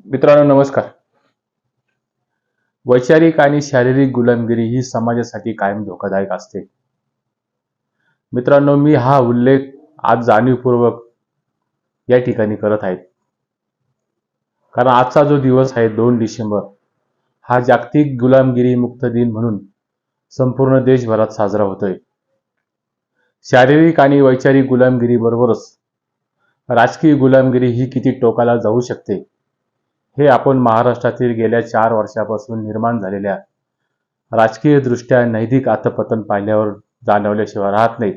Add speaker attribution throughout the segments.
Speaker 1: मित्रांनो नमस्कार. वैचारिक आणि शारीरिक गुलामगिरी ही समाजासाठी कायम धोकादायक असते. मित्रांनो, मी हा उल्लेख आज जाणीवपूर्वक या ठिकाणी करत आहे. कारण आजचा जो दिवस आहे 2 डिसेंबर हा जागतिक गुलामगिरी मुक्त दिन म्हणून संपूर्ण देशभरात साजरा होतोय. शारीरिक आणि वैचारिक गुलामगिरी बरोबरच राजकीय गुलामगिरी ही किती टोकाला जाऊ शकते हे आपण महाराष्ट्रातील गेल्या 4 वर्षापासून निर्माण झालेल्या राजकीय दृष्ट्या नैतिक अधपतन पाहिल्यावर जाणवल्याशिवाय राहत नाही.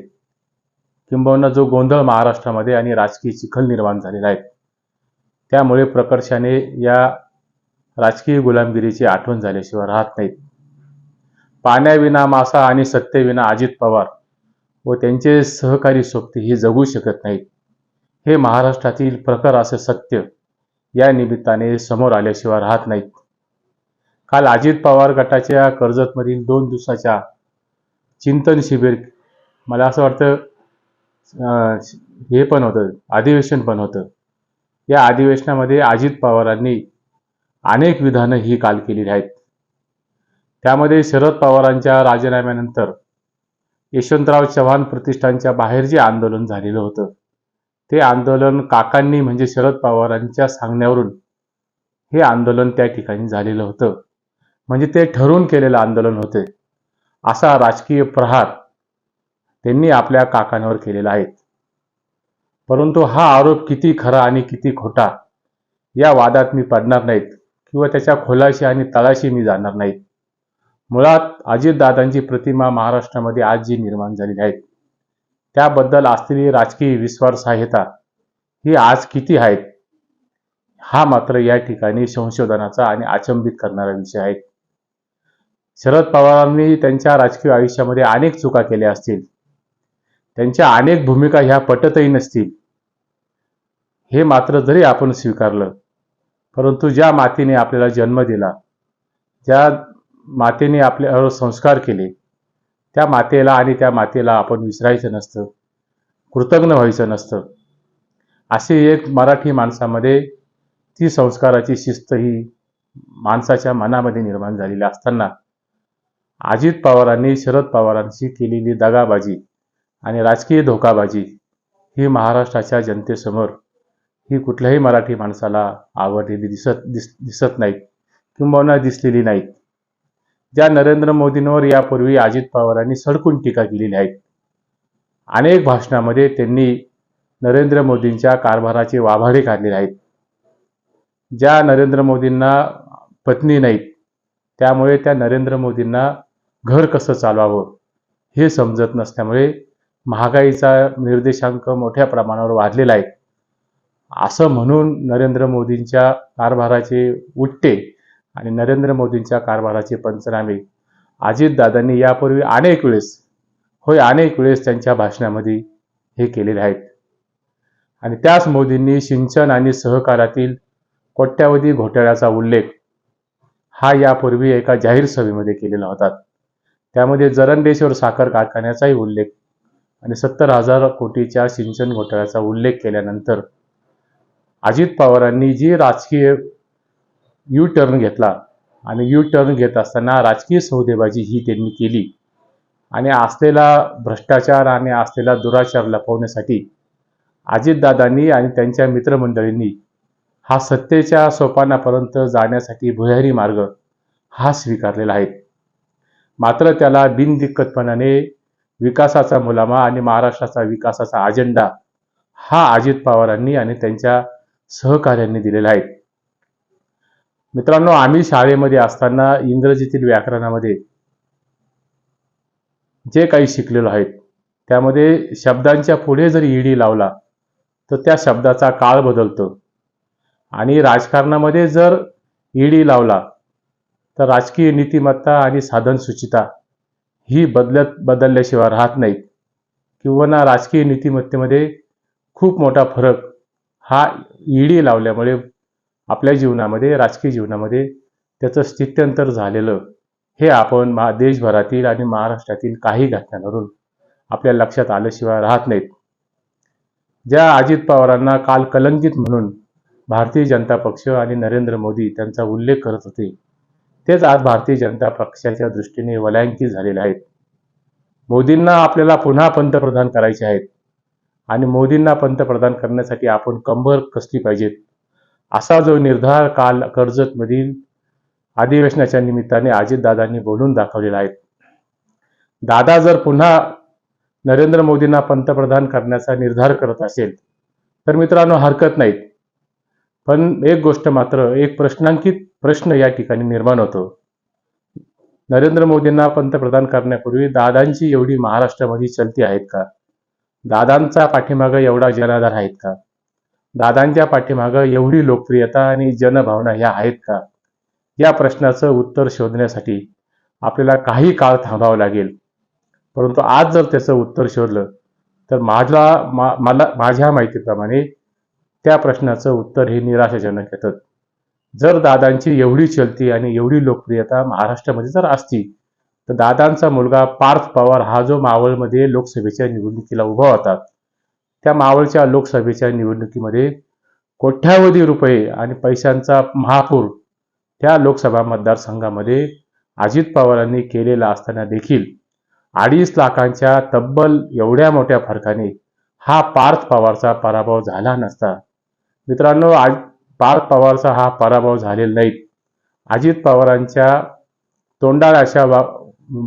Speaker 1: किंबहुना जो गोंधळ महाराष्ट्रामध्ये आणि राजकीय चिखल निर्माण झालेला आहे त्यामुळे प्रकर्षाने या राजकीय गुलामगिरीची आठवण झाल्याशिवाय राहत नाही. पाण्याविना मासा आणि सत्तेविना अजित पवार व त्यांचे सहकारी सोबती हे जगू शकत नाहीत. हे महाराष्ट्रातील प्रखर असे सत्य या निमित्ताने समोर आल्याशिवाय राहत नाहीत. काल अजित पवार गटाच्या कर्जतमधील 2 दिवसाच्या चिंतन शिबिर, मला असं वाटतं हे पण होतं, अधिवेशन पण होतं. या अधिवेशनामध्ये अजित पवारांनी अनेक विधानं ही काल केलेली आहेत. त्यामध्ये शरद पवारांच्या राजीनाम्यानंतर यशवंतराव चव्हाण प्रतिष्ठानच्या बाहेर जे आंदोलन झालेलं होतं ते आंदोलन काकांनी म्हणजे शरद पवारांच्या सांगण्यावरून हे आंदोलन त्या ठिकाणी झालेलं होतं. म्हणजे ते ठरवून केलेलं आंदोलन होते. असा राजकीय प्रहार त्यांनी आपल्या काकांवर केलेला आहे. परंतु हा आरोप किती खरा आणि किती खोटा या वादात मी पडणार नाहीत किंवा त्याच्या खोलाशी आणि तळाशी मी जाणार नाहीत. मुळात अजितदादांची प्रतिमा महाराष्ट्रामध्ये आज जी निर्माण झालेली आहे त्याबद्दल असलेली राजकीय विश्वासार्हता ही आज किती आहेत हा मात्र या ठिकाणी संशोधनाचा आणि अचंबित करणारा विषय आहे. शरद पवारांनी त्यांच्या राजकीय आयुष्यामध्ये अनेक चुका केल्या असतील, त्यांच्या अनेक भूमिका ह्या पटतही नसतील, हे मात्र जरी आपण स्वीकारलं, परंतु ज्या मातेने आपल्याला जन्म दिला, ज्या मातेने आपल्यावर संस्कार केले, त्या मातेला आणि त्या मातेला आपण विसरायचं नसतं, कृतज्ञ व्हायचं नसतं. अशी एक मराठी माणसामध्ये ती संस्काराची शिस्त ही माणसाच्या मनामध्ये निर्माण झालेली असताना अजित पवारांनी शरद पवारांशी केलेली दगाबाजी आणि राजकीय धोकाबाजी ही महाराष्ट्राच्या जनतेसमोर ही कुठल्याही मराठी माणसाला आवडलेली दिसत नाहीत किंबहुना दिसलेली नाहीत. ज्या नरेंद्र मोदींवर यापूर्वी अजित पवारांनी सडकून टीका केलेली आहे, अनेक भाषणामध्ये त्यांनी नरेंद्र मोदींच्या कारभाराचे वाभाडे काढलेले आहेत. ज्या नरेंद्र मोदींना पत्नी नाहीत त्यामुळे त्या नरेंद्र मोदींना घर कसं चालवावं हे समजत नसल्यामुळे महागाईचा निर्देशांक मोठ्या प्रमाणावर वाढलेला आहे असं म्हणून नरेंद्र मोदींच्या कारभाराचे उट्टे आणि नरेंद्र मोदींच्या कारभाराचे पंचनामे अजितदादांनी यापूर्वी अनेक वेळेस त्यांच्या भाषणामध्ये हे केलेले आहेत. आणि त्याच मोदींनी सिंचन आणि सहकारातील कोट्यावधी घोटाळ्याचा उल्लेख हा यापूर्वी एका जाहीर सभेमध्ये केलेला होता. त्यामध्ये जरंडेश्वर साखर कारखान्याचाही उल्लेख आणि 70,000 कोटीच्या सिंचन घोटाळ्याचा उल्लेख केल्यानंतर अजित पवारांनी जी राजकीय यू टर्न घेतला आणि यू टर्न घेत असताना राजकीय सौदेबाजी ही त्यांनी केली आणि असलेला भ्रष्टाचार आणि असलेला दुराचार लपवण्यासाठी अजितदादांनी आणि त्यांच्या मित्रमंडळींनी हा सत्तेच्या सोपानापर्यंत जाण्यासाठी भुयारी मार्ग हा स्वीकारलेला आहे. मात्र त्याला बिनदिक्कतपणाने विकासाचा मुलामा आणि महाराष्ट्राचा विकासाचा अजेंडा हा अजित पवारांनी आणि त्यांच्या सहकार्यांनी दिलेला आहे. मित्रांनो, आम्ही शाळेमध्ये असताना इंग्रजीतील व्याकरणामध्ये जे काही शिकलेलो आहेत त्यामध्ये शब्दांच्या पुढे जर ईडी लावला तर त्या शब्दाचा काळ बदलतो आणि राजकारणामध्ये जर ईडी लावला तर राजकीय नीतिमत्ता आणि साधनसुचिता ही बदलल्याशिवाय राहत नाहीत किंवा ना राजकीय नीतिमत्तेमध्ये खूप मोठा फरक हा ईडी लावल्यामुळे आपल्या जीवनामध्ये, राजकीय जीवनामध्ये त्याचं स्थित्यंतर झालेलं हे आपण देशभरातील आणि महाराष्ट्रातील काही घटनांवरून आपल्या लक्षात आल्याशिवाय राहत नाहीत. ज्या अजित पवारांना काल कलंकित म्हणून भारतीय जनता पक्ष आणि नरेंद्र मोदी त्यांचा उल्लेख करत होते, तेच आज भारतीय जनता पक्षाच्या दृष्टीने वलयांकित झालेले आहेत. मोदींना आपल्याला पुन्हा पंतप्रधान करायचे आहेत आणि मोदींना पंतप्रधान करण्यासाठी आपण कंबर कसली पाहिजेत, असा जो निर्धार काल कर्जतमधील अधिवेशनाच्या निमित्ताने अजितदादांनी बोलून दाखवलेला आहे. दादा जर पुन्हा नरेंद्र मोदींना पंतप्रधान करण्याचा निर्धार करत असेल तर मित्रांनो हरकत नाहीत, पण एक गोष्ट मात्र, एक प्रश्नांकित प्रश्न या ठिकाणी निर्माण होतो. नरेंद्र मोदींना पंतप्रधान करण्यापूर्वी दादांची एवढी महाराष्ट्रामध्ये चलती आहेत का? दादांचा पाठीमागं एवढा जनाधार आहेत का? दादांच्या पाठीमागं एवढी लोकप्रियता आणि जनभावना ह्या आहेत का? या प्रश्नाचं उत्तर शोधण्यासाठी आपल्याला काही काळ थांबावं लागेल. परंतु आज जर त्याचं उत्तर शोधलं तर माझ्या माहितीप्रमाणे त्या प्रश्नाचं उत्तर हे निराशाजनक येतं. जर दादांची एवढी चलती आणि एवढी लोकप्रियता महाराष्ट्रामध्ये जर असती तर दादांचा मुलगा पार्थ पवार हा जो मावळमध्ये लोकसभेच्या निवडणुकीला उभा होता, त्या मावळच्या लोकसभेच्या निवडणुकीमध्ये कोट्यावधी रुपये आणि पैशांचा महापूर त्या लोकसभा मतदारसंघामध्ये अजित पवारांनी केलेला असताना देखील 2.5 लाखांच्या तब्बल एवढ्या मोठ्या फरकाने हा पार्थ पवारचा पराभव झाला नसता. मित्रांनो, पार्थ पवारचा हा पराभव झालेला नाही. अजित पवारांच्या तोंडाळ अशा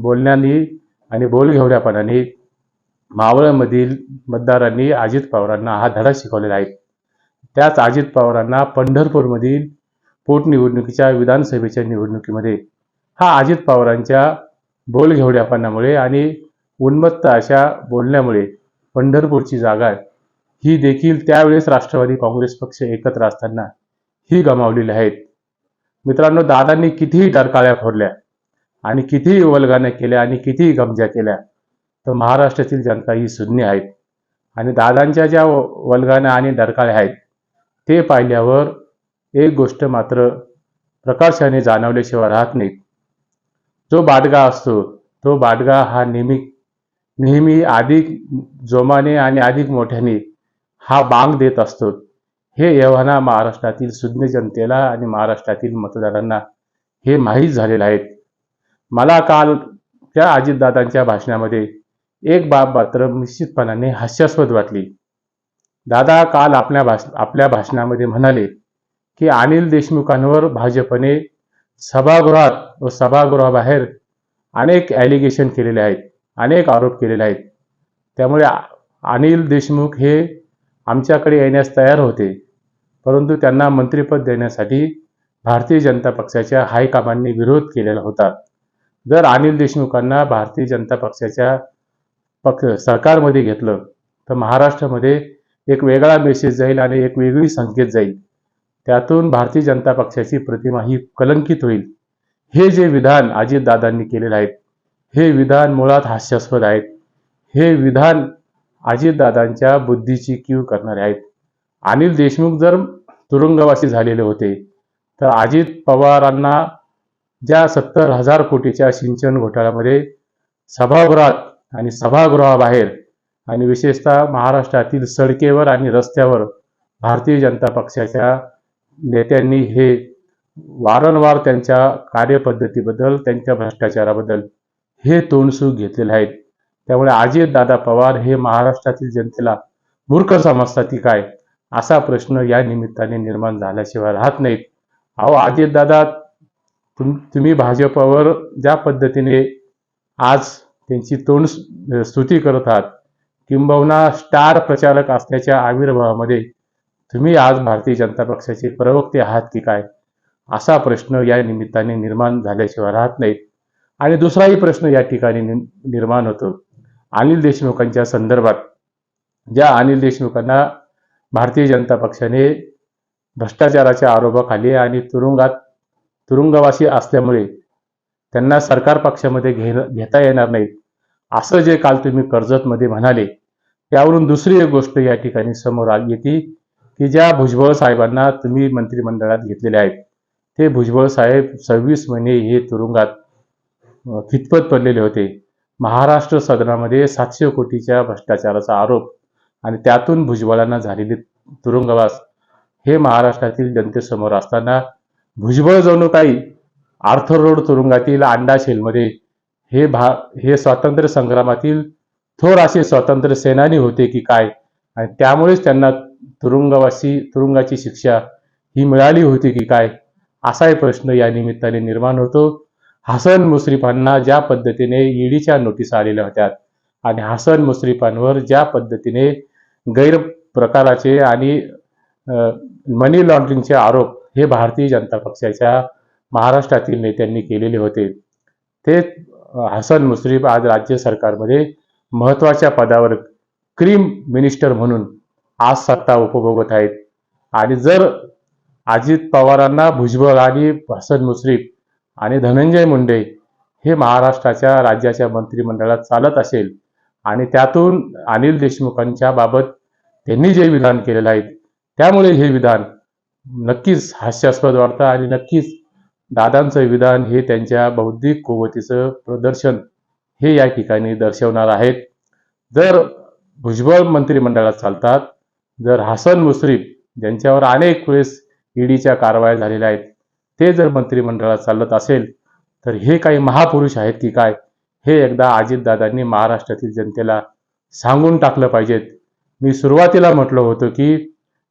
Speaker 1: बोलण्यानी आणि बोलघेवड्यापणाने मावळमधील मतदारांनी अजित पवारांना हा धडा शिकवलेला आहे. त्याच अजित पवारांना पंढरपूरमधील पोटनिवडणुकीच्या विधानसभेच्या निवडणुकीमध्ये हा अजित पवारांच्या बोलघेवड्यापणामुळे आणि उन्मत्त अशा बोलण्यामुळे पंढरपूरची जागा ही देखील त्यावेळेस राष्ट्रवादी काँग्रेस पक्ष एकत्र असताना ही गमावलेली आहेत. मित्रांनो, दादांनी कितीही डरकाळ्या फोडल्या आणि कितीही वल्गना केल्या आणि कितीही गमजा केल्या तर महाराष्ट्रातील जनता ही शून्य आहेत. आणि दादांच्या ज्या वल्गना आणि डरकाळ्या आहेत ते पाहिल्यावर एक गोष्ट मात्र प्रकर्षाने जाणवल्याशिवाय राहत नाहीत. जो बाडगा असतो तो बाडगा हा नेहमी अधिक जोमाने आणि अधिक मोठ्याने हा बांग देत असतो. हे एव्हाना महाराष्ट्रातील शून्य जनतेला आणि महाराष्ट्रातील मतदारांना हे माहीत झालेलं आहे. मला काल त्या अजितदादांच्या भाषणामध्ये एक बाब मात्र निश्चितपणाने हास्यास्पद वाटली. दादा काल आपल्या भाषणामध्ये म्हणाले की अनिल देशमुखांवर भाजपने सभागृहात व सभागृहाबाहेर अनेक ॲलिगेशन केलेले आहेत, अनेक आरोप केलेले आहेत. त्यामुळे अनिल देशमुख हे आमच्याकडे येण्यास तयार होते, परंतु त्यांना मंत्रिपद देण्यासाठी भारतीय जनता पक्षाच्या हायकमांडने विरोध केलेला होता. जर अनिल देशमुखांना भारतीय जनता पक्षाच्या सरकारमध्ये घेतलं तर महाराष्ट्रामध्ये एक वेगळा मेसेज जाईल आणि एक वेगळी संकेत जाईल. त्यातून भारतीय जनता पक्षाची प्रतिमा ही कलंकित होईल. हे जे विधान अजितदादांनी केलेले आहेत हे विधान मुळात हास्यास्पद आहेत. हे विधान अजितदादांच्या बुद्धीची कीव करणारे आहेत. अनिल देशमुख जर तुरुंगवासी झालेले होते तर अजित पवारांना ज्या 70,000 कोटीच्या सिंचन घोटाळ्यामध्ये सभागृहात आणि सभागृहाबाहेर आणि विशेषतः महाराष्ट्रातील सडकेवर आणि रस्त्यावर भारतीय जनता पक्षाच्या नेत्यांनी हे वारंवार त्यांच्या कार्यपद्धतीबद्दल, त्यांच्या भ्रष्टाचाराबद्दल हे तोंडसूक घेतलेले आहेत. त्यामुळे अजितदादा पवार हे महाराष्ट्रातील जनतेला मूर्ख समजतात की काय, असा प्रश्न या निमित्ताने निर्माण झाल्याशिवाय राहत नाहीत. अहो अजितदादा, तुम्ही भाजपवर ज्या पद्धतीने आज त्यांची स्तुती करत आहात, किंबहुना स्टार प्रचारक असल्याच्या आविर्भावामध्ये तुम्ही आज भारतीय जनता पक्षाचे प्रवक्ते आहात की काय, असा प्रश्न या निमित्ताने निर्माण झाल्याशिवाय राहत नाहीत. आणि दुसराही प्रश्न या ठिकाणी निर्माण होतो अनिल देशमुखांच्या संदर्भात. ज्या अनिल देशमुखांना भारतीय जनता पक्षाने भ्रष्टाचाराच्या आरोपाखाली आणि तुरुंगवासी असल्यामुळे त्यांना सरकार पक्षामध्ये घेता येणार नाही, असं जे काल तुम्ही कर्जतमध्ये म्हणाले, त्यावरून दुसरी एक गोष्ट या ठिकाणी समोर येते की ज्या भुजबळ साहेबांना तुम्ही मंत्रिमंडळात घेतलेले आहेत ते भुजबळ साहेब 26 महिने हे तुरुंगात खितपत पडलेले होते. महाराष्ट्र सदनामध्ये 700 कोटीच्या भ्रष्टाचाराचा आरोप आणि त्यातून भुजबळांना झालेली तुरुंगवास हे महाराष्ट्रातील जनतेसमोर असताना भुजबळ जणू काही आर्थर रोड तुरुंगातील अंडा शेलमध्ये हे स्वातंत्र्य संग्रामातील थोर असे स्वातंत्र्य सेनानी होते की काय, आणि त्यामुळेच त्यांना तुरुंगाची शिक्षा ही मिळाली होती की काय, असाही प्रश्न या निमित्ताने निर्माण होतो. हसन मुश्रीफांना ज्या पद्धतीने ईडीच्या नोटीस आलेल्या होत्या आणि हसन मुश्रीफांवर ज्या पद्धतीने गैरप्रकाराचे आणि मनी लॉन्ड्रिंगचे आरोप हे भारतीय जनता पक्षाच्या महाराष्ट्रातील नेत्यांनी केलेले होते, ते हसन मुश्रीफ आज राज्य सरकारमध्ये महत्वाच्या पदावर क्रीम मिनिस्टर म्हणून आज सत्ता उपभोगत आहेत. आणि जर अजित पवारांना भुजबळ आणि हसन मुश्रीफ आणि धनंजय मुंडे हे महाराष्ट्राच्या राज्याच्या मंत्रिमंडळात चालत असेल आणि त्यातून अनिल देशमुखांच्या बाबत त्यांनी जे विधान केलेलं आहे त्यामुळे हे विधान नक्कीच हास्यास्पद वाटतं आणि नक्कीच दादांचं विधान हे त्यांच्या बौद्धिक कुवतीचं प्रदर्शन हे या ठिकाणी दर्शवणार आहेत. जर भुजबळ मंत्रिमंडळात चालतात, जर हसन मुश्रीफ ज्यांच्यावर अनेक वेळेस ईडीच्या कारवाया झालेल्या आहेत ते जर मंत्रिमंडळात चालत असेल तर हे काही महापुरुष आहेत की काय, हे एकदा अजितदादांनी महाराष्ट्रातील जनतेला सांगून टाकलं पाहिजेत. मी सुरुवातीला म्हटलं होतं की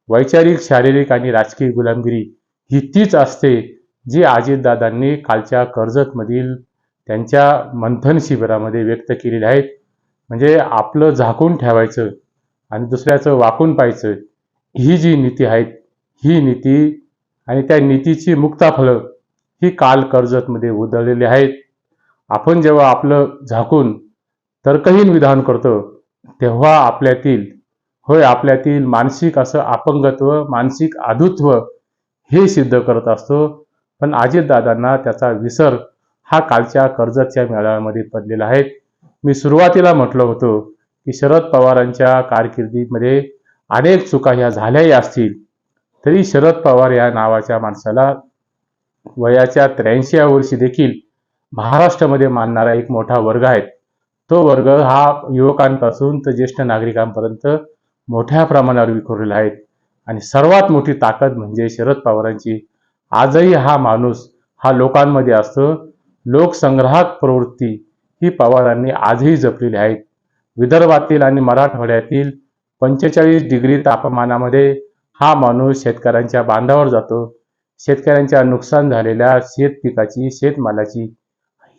Speaker 1: वैचारिक, शारीरिक आणि राजकीय गुलामगिरी ही तीच असते जी अजितदादांनी कालच्या कर्जतमधील त्यांच्या मंथन शिबिरामध्ये व्यक्त केलेली आहेत. म्हणजे आपलं झाकून ठेवायचं आणि दुसऱ्याचं वाकून पाहायचं, ही जी नीती आहेत, ही नीती आणि त्या नीतीची मुक्ताफळं ही काल कर्जतमध्ये उधळलेली आहेत. आपण जेव्हा आपलं झाकून तर्कहीन विधान करतो तेव्हा आपल्यातील मानसिक असं अपंगत्व, मानसिक अधुत्व हे सिद्ध करत असतो. पण अजितदादांना त्याचा विसर हा कालच्या कर्जतच्या मेळाव्यामध्ये पडलेला आहे. मी सुरुवातीला म्हटलं होतं की शरद पवारांच्या कारकिर्दीमध्ये अनेक चुका ह्या झाल्याही असतील तरी शरद पवार या नावाच्या माणसाला वयाच्या 83व्या वर्षी देखील महाराष्ट्रामध्ये मानणारा एक मोठा वर्ग आहे. तो वर्ग हा युवकांपासून तर ज्येष्ठ नागरिकांपर्यंत मोठ्या प्रमाणावर विखुरलेला आहे. आणि सर्वात मोठी ताकद म्हणजे शरद पवारांची आजही हा माणूस हा लोकांमध्ये असतो. लोकसंग्राहक प्रवृत्ती ही पवारांनी आजही जपलेली आहे. विदर्भातील आणि मराठवाड्यातील 45 डिग्री तापमानामध्ये हा माणूस शेतकऱ्यांच्या बांधावर जातो. शेतकऱ्यांच्या नुकसान झालेल्या शेत पिकाची, शेतमालाची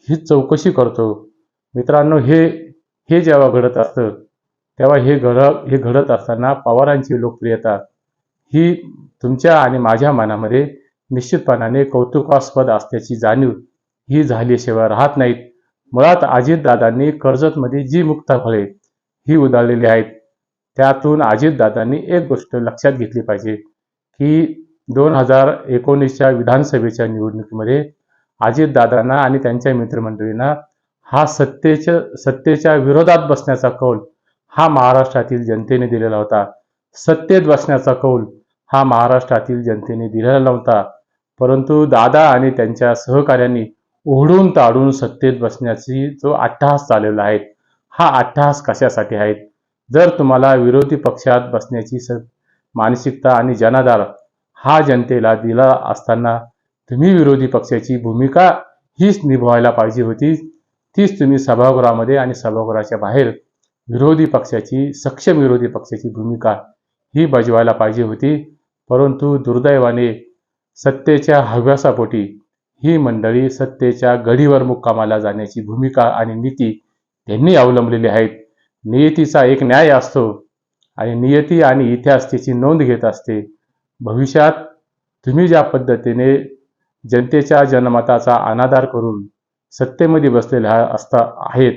Speaker 1: ही चौकशी करतो. मित्रांनो, हे जेव्हा घडत असतं तेव्हा हे घडत असताना पवारांची लोकप्रियता ही तुमच्या आणि माझ्या मनामध्ये निश्चितपणाने कौतुकास्पद असल्याची जाणीव ही झाल्याशिवाय राहत नाहीत. मुळात अजितदादांनी कर्जतमध्ये जी मुक्ताफळे ही उधळलेली आहेत त्यातून अजितदादांनी एक गोष्ट लक्षात घेतली पाहिजे की 2019च्या विधानसभेच्या निवडणुकीमध्ये अजितदादांना आणि त्यांच्या मित्रमंडळींना हा सत्तेच्या विरोधात बसण्याचा कौल हा महाराष्ट्रातील जनतेने दिलेला होता. सत्तेत बसण्याचा कौल हा महाराष्ट्रातील जनतेने दिलेला नव्हता. परंतु दादा आणि त्यांच्या सहकाऱ्यांनी ओढून ताडून सत्तेत बसण्याची जो अट्टहास चालवला आहे, हा अट्टहास कशासाठी आहे? जर तुम्हाला विरोधी पक्षात बसण्याची मानसिकता आणि जनाधार हा जनतेला दिला असताना तुम्ही विरोधी पक्षाची भूमिका हीच निभवायला पाहिजे होती. तीच तुम्ही सभागृहामध्ये आणि सभागृहाच्या बाहेर सक्षम विरोधी पक्षाची भूमिका ही बजवायला पाहिजे होती. परंतु दुर्दैवाने सत्तेच्या हव्यासापोटी ही मंडळी सत्तेच्या गडीवर मुक्कामाला जाण्याची भूमिका आणि नीती त्यांनी अवलंबलेली आहेत. नियतीचा एक न्याय असतो आणि नियती आणि इतिहास त्याची नोंद घेत असते. भविष्यात तुम्ही ज्या पद्धतीने जनतेच्या जनमताचा अनादर करून सत्तेमध्ये बसलेल्या आहेत,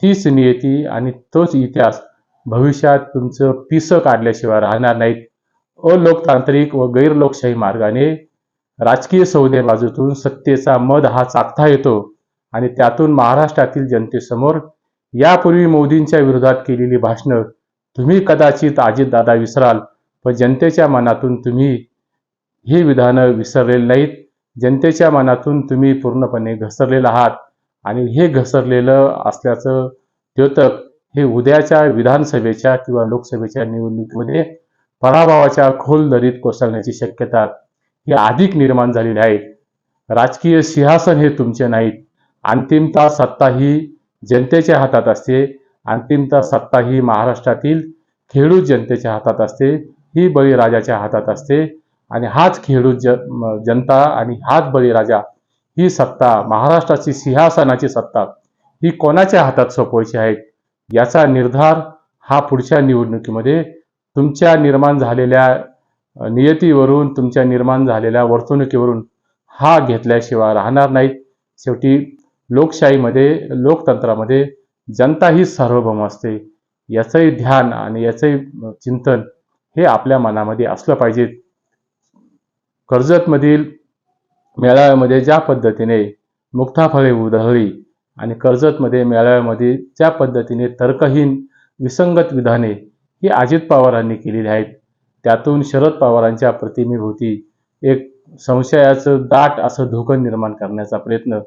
Speaker 1: तीच नियती आणि तोच इतिहास भविष्यात तुमचं पिसं काढल्याशिवाय राहणार नाहीत. अलोकतांत्रिक व गैरलोकशाही मार्गाने राजकीय सौदेबाजूतून सत्तेचा मध हा चाखता येतो आणि त्यातून महाराष्ट्रातील जनतेसमोर यापूर्वी मोदींच्या विरोधात केलेली भाषणं तुम्ही कदाचित अजितदादा विसराल, पण जनतेच्या मनातून तुम्ही ही विधानं विसरलेली नाहीत. जनतेच्या मनातून तुम्ही पूर्णपणे घसरलेला आहात आणि हे घसरलेलं असल्याचं द्योतक हे उद्याच्या विधानसभेच्या किंवा लोकसभेच्या निवडणुकीमध्ये पराभवाच्या खोल दरीत कोसळण्याची शक्यता ही अधिक निर्माण झालेली आहे. राजकीय सिंहासन हे तुमचे नाहीत. अंतिमता सत्ता ही जनतेच्या हातात असते. अंतिमता सत्ता ही महाराष्ट्रातील खेडूत जनतेच्या हातात असते. ही बळीराजाच्या हातात असते आणि हाच खेडूत जनता आणि हाच बळीराजा ही सत्ता, महाराष्ट्राची सिंहासनाची सत्ता ही कोणाच्या हातात सोपवायची आहे याचा निर्धार हा पुढच्या निवडणुकीमध्ये तुमच्या निर्माण झालेल्या नियतीवरून, तुमच्या निर्माण झालेल्या वर्तणुकीवरून हा घेतल्याशिवाय राहणार नाहीत. शेवटी लोकशाहीमध्ये, लोकतंत्रामध्ये जनता ही सार्वभौम असते. याचंही ध्यान आणि याचंही चिंतन हे आपल्या मनामध्ये असलं पाहिजे. कर्जतमधील मेळाव्यामध्ये ज्या पद्धतीने मुक्ताफळे उधळली आणि कर्जतमध्ये मेळाव्यामध्ये ज्या पद्धतीने तर्कहीन विसंगत विधाने ही अजित पवारांनी केलेली आहेत, त्यातून शरद पवारांच्या प्रतिमेभोवती एक संशयाचं दाट असं धुकं निर्माण करण्याचा प्रयत्न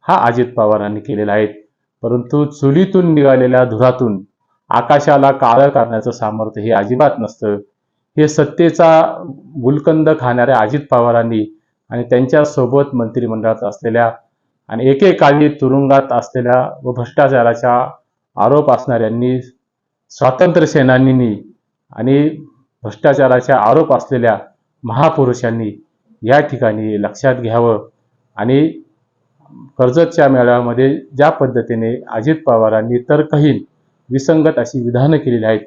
Speaker 1: हा अजित पवारांनी केलेला आहे. परंतु चुलीतून निघालेल्या धुरातून आकाशाला काळं करण्याचं सामर्थ्य हे अजिबात नसतं. हे सत्तेचा गुलकंद खाणाऱ्या अजित पवारांनी आणि त्यांच्या सोबत मंत्रिमंडळात असलेल्या आणि एकेकाळी तुरुंगात असलेल्या व भ्रष्टाचाराचा आरोप असणाऱ्यांनी, स्वातंत्र्य सेनानींनी आणि भ्रष्टाचाराचा आरोप असलेल्या महापुरुषांनी या ठिकाणी लक्षात घ्यावं आणि कर्जतच्या मेळाव्यामध्ये ज्या पद्धतीने अजित पवारांनी तर्कहीन विसंगत अशी विधानं केलेली आहेत,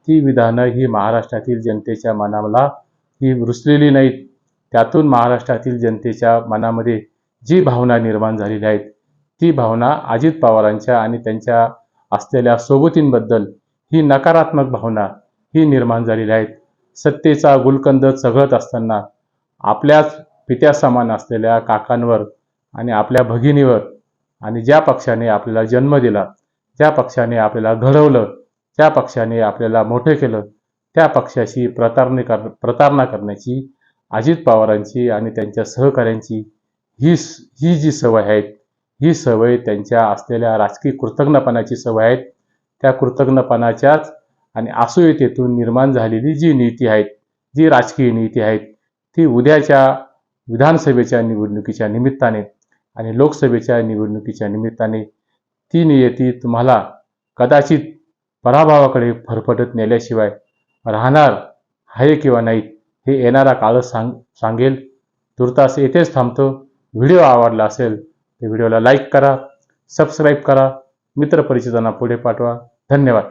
Speaker 1: ती विधानं ही महाराष्ट्रातील जनतेच्या मनाला ही रुचलेली नाहीत. त्यातून महाराष्ट्रातील जनतेच्या मनामध्ये जी भावना निर्माण झालेली आहेत, ती भावना अजित पवारांच्या आणि त्यांच्या असलेल्या सोबतींबद्दल ही नकारात्मक भावना ही निर्माण झालेली आहेत. सत्तेचा गुलकंद चघळत असताना आपल्याच पित्या समान असलेल्या काकांवर आणि आपल्या भगिनीवर आणि ज्या पक्षाने आपल्याला जन्म दिला, ज्या पक्षाने आपल्याला घडवलं, ज्या पक्षाने आपल्याला मोठे केलं, त्या पक्षाशी प्रतारणा करण्याची अजित पवारांची आणि त्यांच्या सहकाऱ्यांची ही जी सवय आहे, ही सवय त्यांच्या असलेल्या राजकीय कृतज्ञपणाची सवय आहे. त्या कृतज्ञपणाच्याच आणि असूयतेतून निर्माण झालेली जी नीती आहे, जी राजकीय नीती आहे, ती उद्याच्या विधानसभेच्या निवडणुकीच्या निमित्ताने आणि लोकसभेच्या निवडणुकीच्या निमित्ताने ती नियती तुम्हाला कदाचित पराभवाकडे फरफटत नेल्याशिवाय राहणार आहे किंवा नाही हे येणारा काळ सांगेल. तुर्तास येथेच थांबतो. व्हिडिओ आवडला असेल तर व्हिडिओला लाईक करा, सबस्क्राईब करा, मित्रपरिचितांना पुढे पाठवा. धन्यवाद.